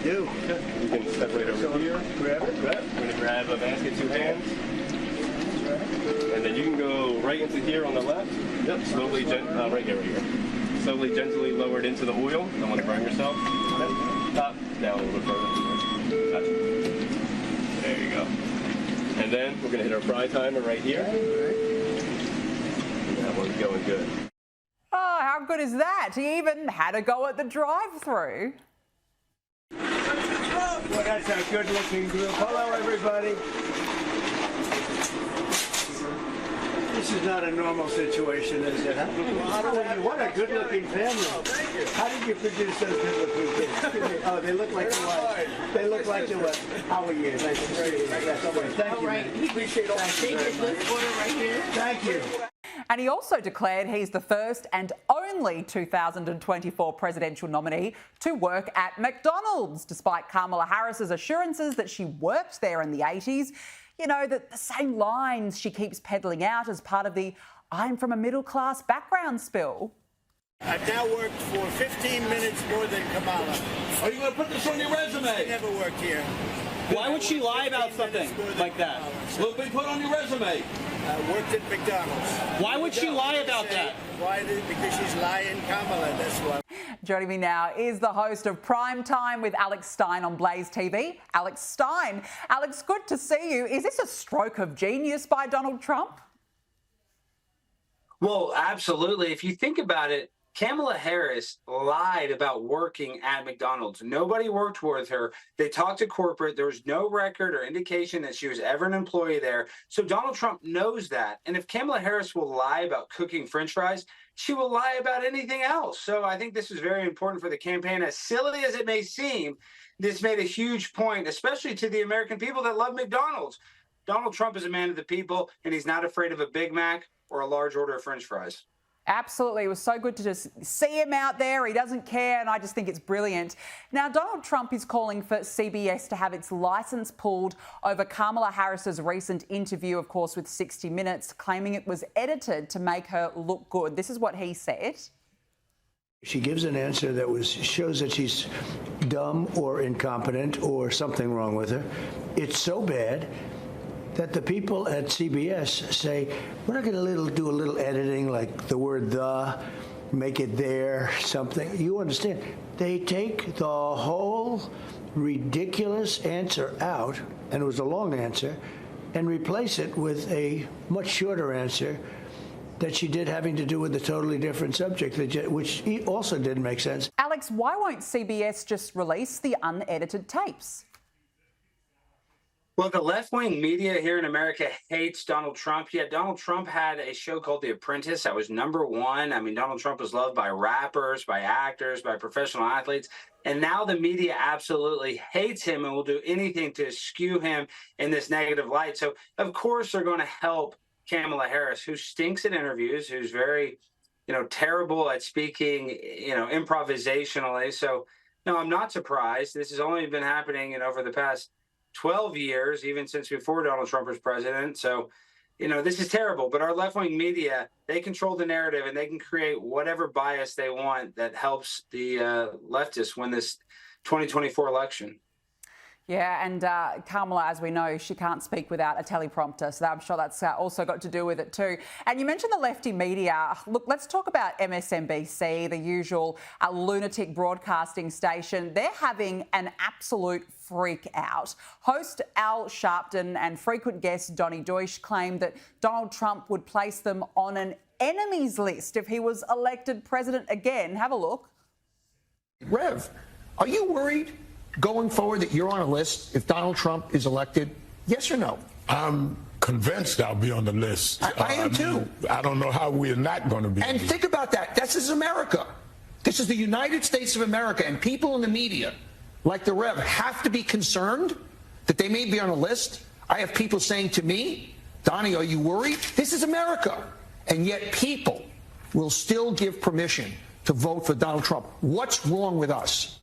do. Okay. You can step right over here. Grab it. We're going to grab a basket, 2 hands. And then you can go right into here on the left. Yep, slowly, right here. Slowly, gently lowered into the oil. Don't want to burn yourself. Then top, down a little bit further. Gotcha. There you go. And then we're going to hit our fry timer right here. And that one's going good. Oh, how good is that? He even had a go at the drive-through. Well, that's a good-looking group. Hello, everybody. This is not a normal situation, is it? What a good-looking family. How did you produce those good-looking kids? Oh, they look like the wife. They look like the wife. How are you? Nice to see you. Thank you, man. Appreciate all the right here. Thank you. And he also declared he's the first and only 2024 presidential nominee to work at McDonald's, despite Kamala Harris's assurances that she worked there in the 80s. You know, the same lines she keeps peddling out as part of the I'm from a middle-class background spill. I've now worked for 15 minutes more than Kamala. Are you going to put this on your resume? I never worked here. Why would she lie about something like that? Will be put on your resume. Worked at McDonald's. Why would she lie about that? Why? Because she's lying, Kamala, that's why. Joining me now is the host of Prime Time with Alex Stein on Blaze TV, Alex Stein. Alex, good to see you. Is this a stroke of genius by Donald Trump? Well, absolutely. If you think about it, Kamala Harris lied about working at McDonald's. Nobody worked with her. They talked to corporate. There was no record or indication that she was ever an employee there. So Donald Trump knows that. And if Kamala Harris will lie about cooking French fries, she will lie about anything else. So I think this is very important for the campaign. As silly as it may seem, this made a huge point, especially to the American people that love McDonald's. Donald Trump is a man of the people, and he's not afraid of a Big Mac or a large order of French fries. Absolutely. It was so good to just see him out there. He doesn't care, and I just think it's brilliant. Now, Donald Trump is calling for CBS to have its licence pulled over Kamala Harris's recent interview, of course, with 60 Minutes, claiming it was edited to make her look good. This is what he said. She gives an answer that shows that she's dumb or incompetent or something wrong with her. It's so bad that the people at CBS say, we're not going to do a little editing, like the word "the," make it there, something. You understand? They take the whole ridiculous answer out, and it was a long answer, and replace it with a much shorter answer that she did having to do with a totally different subject, which also didn't make sense. Alex, why won't CBS just release the unedited tapes? Well, the left-wing media here in America hates Donald Trump. Yeah, Donald Trump had a show called The Apprentice that was #1. I mean, Donald Trump was loved by rappers, by actors, by professional athletes. And now the media absolutely hates him and will do anything to skew him in this negative light. So, of course, they're going to help Kamala Harris, who stinks at interviews, who's very, terrible at speaking, improvisationally. So, no, I'm not surprised. This has only been happening over the past 12 years, even since before Donald Trump was president. So, this is terrible. But our left-wing media, they control the narrative, and they can create whatever bias they want that helps the leftists win this 2024 election. Yeah, and Kamala, as we know, she can't speak without a teleprompter, so I'm sure that's also got to do with it too. And you mentioned the lefty media. Look, let's talk about MSNBC, the usual lunatic broadcasting station. They're having an absolute freak out. Host Al Sharpton and frequent guest Donnie Deutsch claimed that Donald Trump would place them on an enemies list if he was elected president again. Have a look. Rev, are you worried going forward that you're on a list if Donald Trump is elected? Yes or no? I'm convinced I'll be on the list. I am too. I don't know how we're not going to be. And think about that. This is America. This is the United States of America, and people in the media, like the Rev, have to be concerned that they may be on a list. I have people saying to me, Donnie, are you worried? This is America. And yet people will still give permission to vote for Donald Trump. What's wrong with us?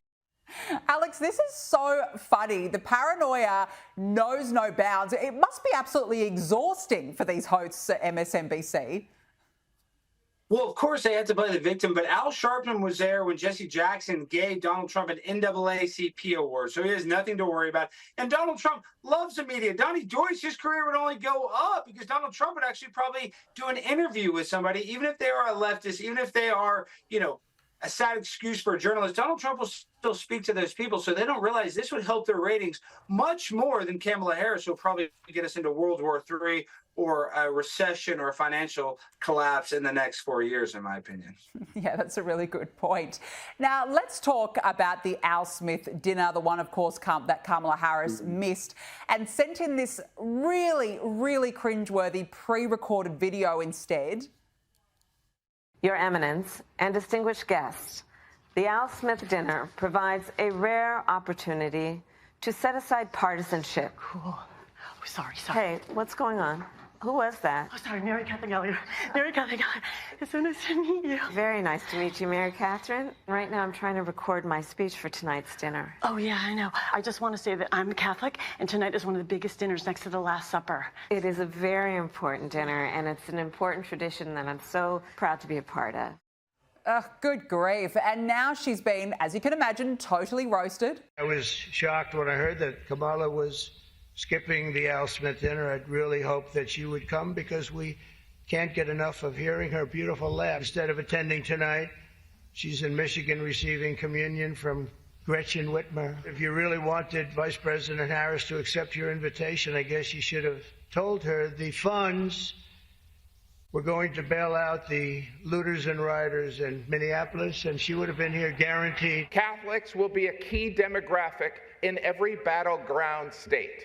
Alex, this is so funny. The paranoia knows no bounds. It must be absolutely exhausting for these hosts at MSNBC. Well, of course they had to play the victim, but Al Sharpton was there when Jesse Jackson gave Donald Trump an NAACP award, so he has nothing to worry about. And Donald Trump loves the media. Donnie Deutsch, his career would only go up because Donald Trump would actually probably do an interview with somebody, even if they are a leftist, even if they are, a sad excuse for a journalist. Donald Trump will still speak to those people, so they don't realize this would help their ratings much more than Kamala Harris, who will probably get us into World War III or a recession or a financial collapse in the next 4 years, in my opinion. Yeah, that's a really good point. Now, let's talk about the Al Smith dinner, the one, of course, that Kamala Harris missed and sent in this really, really cringeworthy pre-recorded video instead. Your Eminence and distinguished guests, the Al Smith dinner provides a rare opportunity to set aside partisanship. Oh, sorry. Hey, what's going on? Who was that? Oh, sorry, Mary Catherine Elliott. Mary Catherine Elliott. It's so nice to meet you. Very nice to meet you, Mary Catherine. Right now I'm trying to record my speech for tonight's dinner. Oh, yeah, I know. I just want to say that I'm Catholic, and tonight is one of the biggest dinners next to the Last Supper. It is a very important dinner, and it's an important tradition that I'm so proud to be a part of. Good grief. And now she's been, as you can imagine, totally roasted. I was shocked when I heard that Kamala was skipping the Al Smith dinner. I'd really hoped that she would come because we can't get enough of hearing her beautiful laugh. Instead of attending tonight, she's in Michigan receiving communion from Gretchen Whitmer. If you really wanted Vice President Harris to accept your invitation, I guess you should have told her the funds were going to bail out the looters and rioters in Minneapolis, and she would have been here guaranteed. Catholics will be a key demographic in every battleground state.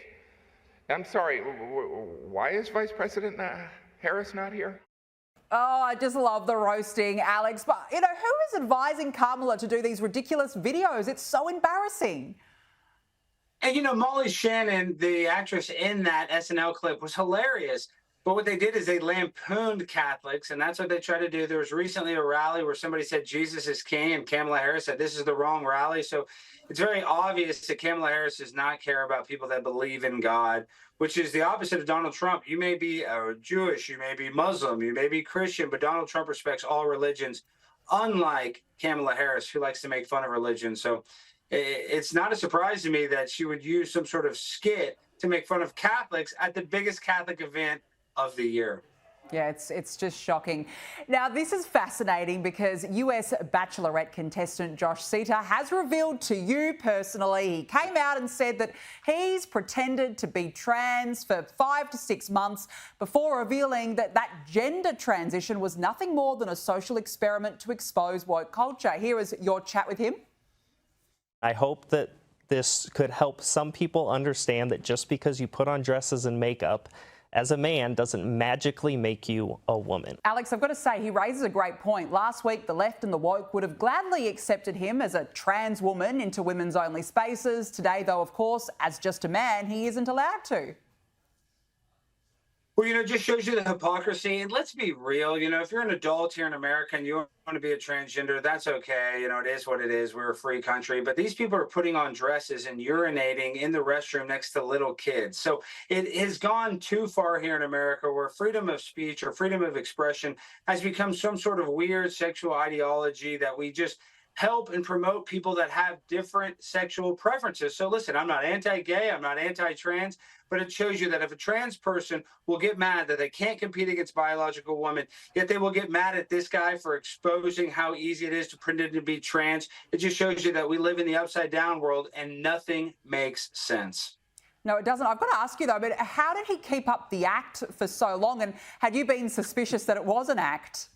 I'm sorry, why is Vice President Harris not here? Oh, I just love the roasting, Alex. But, who is advising Kamala to do these ridiculous videos? It's so embarrassing. And, Molly Shannon, the actress in that SNL clip, was hilarious. But what they did is they lampooned Catholics, and that's what they try to do. There was recently a rally where somebody said Jesus is king, and Kamala Harris said this is the wrong rally. So it's very obvious that Kamala Harris does not care about people that believe in God, which is the opposite of Donald Trump. You may be Jewish, you may be Muslim, you may be Christian, but Donald Trump respects all religions, unlike Kamala Harris, who likes to make fun of religion. So it's not a surprise to me that she would use some sort of skit to make fun of Catholics at the biggest Catholic event of the year. Yeah, it's just shocking. Now, this is fascinating because US Bachelorette contestant Josh Seater has revealed to you personally, he came out and said that he's pretended to be trans for 5 to 6 months before revealing that gender transition was nothing more than a social experiment to expose woke culture. Here is your chat with him. I hope that this could help some people understand that just because you put on dresses and makeup as a man doesn't magically make you a woman. Alex, I've got to say, he raises a great point. Last week, the left and the woke would have gladly accepted him as a trans woman into women's only spaces. Today, though, of course, as just a man, he isn't allowed to. Well, it just shows you the hypocrisy. And let's be real, if you're an adult here in America and you want to be a transgender, that's okay. It is what it is. We're a free country. But these people are putting on dresses and urinating in the restroom next to little kids. So it has gone too far here in America where freedom of speech or freedom of expression has become some sort of weird sexual ideology that we just help and promote people that have different sexual preferences. So listen, I'm not anti-gay, I'm not anti-trans, but it shows you that if a trans person will get mad that they can't compete against biological women, yet they will get mad at this guy for exposing how easy it is to pretend to be trans, it just shows you that we live in the upside down world and nothing makes sense. No, it doesn't. I've got to ask you, though, but how did he keep up the act for so long? And had you been suspicious that it was an act?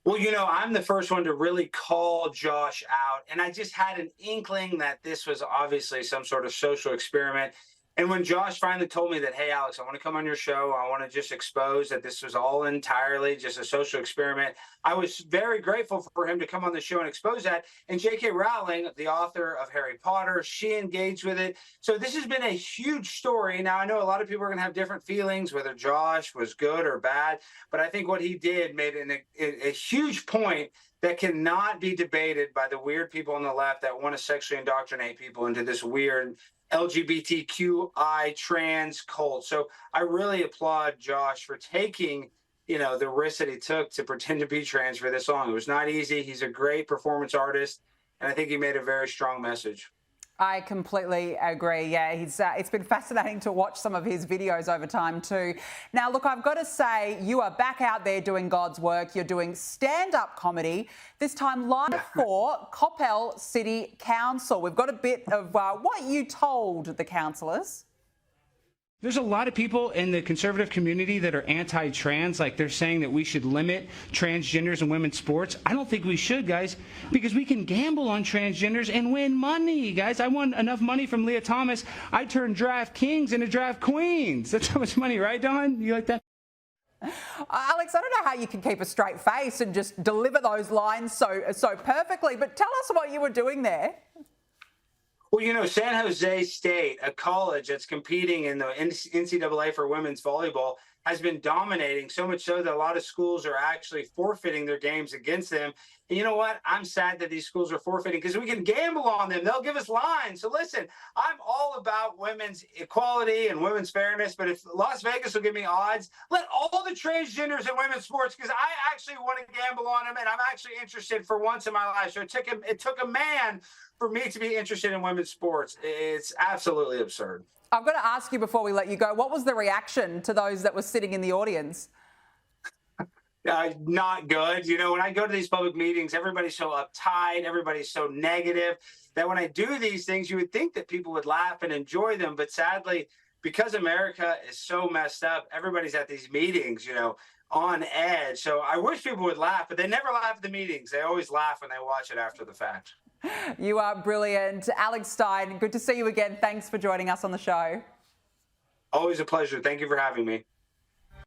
Well, I'm the first one to really call Josh out, and I just had an inkling that this was obviously some sort of social experiment. And when Josh finally told me that, hey, Alex, I want to come on your show, I want to just expose that this was all entirely just a social experiment, I was very grateful for him to come on the show and expose that. And J.K. Rowling, the author of Harry Potter, she engaged with it. So this has been a huge story. Now, I know a lot of people are going to have different feelings, whether Josh was good or bad, but I think what he did made a huge point that cannot be debated by the weird people on the left that want to sexually indoctrinate people into this weird LGBTQI trans cult. So I really applaud Josh for taking, the risk that he took to pretend to be trans for this long. It was not easy. He's a great performance artist, and I think he made a very strong message. I completely agree. Yeah, it's been fascinating to watch some of his videos over time too. Now, look, I've got to say, you are back out there doing God's work. You're doing stand-up comedy, this time live for Coppell City Council. We've got a bit of what you told the councillors. There's a lot of people in the conservative community that are anti-trans, like they're saying that we should limit transgenders in women's sports. I don't think we should, guys, because we can gamble on transgenders and win money, guys. I won enough money from Leah Thomas. I turned draft kings into draft queens. That's how much money, right, Dawn? You like that? Alex, I don't know how you can keep a straight face and just deliver those lines so perfectly, but tell us what you were doing there. Well, San Jose State, a college that's competing in the NCAA for women's volleyball, has been dominating, so much so that a lot of schools are actually forfeiting their games against them. And you know what? I'm sad that these schools are forfeiting because we can gamble on them. They'll give us lines. So listen, I'm all about women's equality and women's fairness, but if Las Vegas will give me odds, let all the transgenders in women's sports, because I actually want to gamble on them, and I'm actually interested for once in my life. So it took a man for me to be interested in women's sports. It's absolutely absurd. I've got to ask you before we let you go, what was the reaction to those that were sitting in the audience? Not good. When I go to these public meetings, everybody's so uptight, everybody's so negative, that when I do these things, you would think that people would laugh and enjoy them. But sadly, because America is so messed up, everybody's at these meetings, on edge. So I wish people would laugh, but they never laugh at the meetings. They always laugh when they watch it after the fact. You are brilliant. Alex Stein, good to see you again. Thanks for joining us on the show. Always a pleasure. Thank you for having me.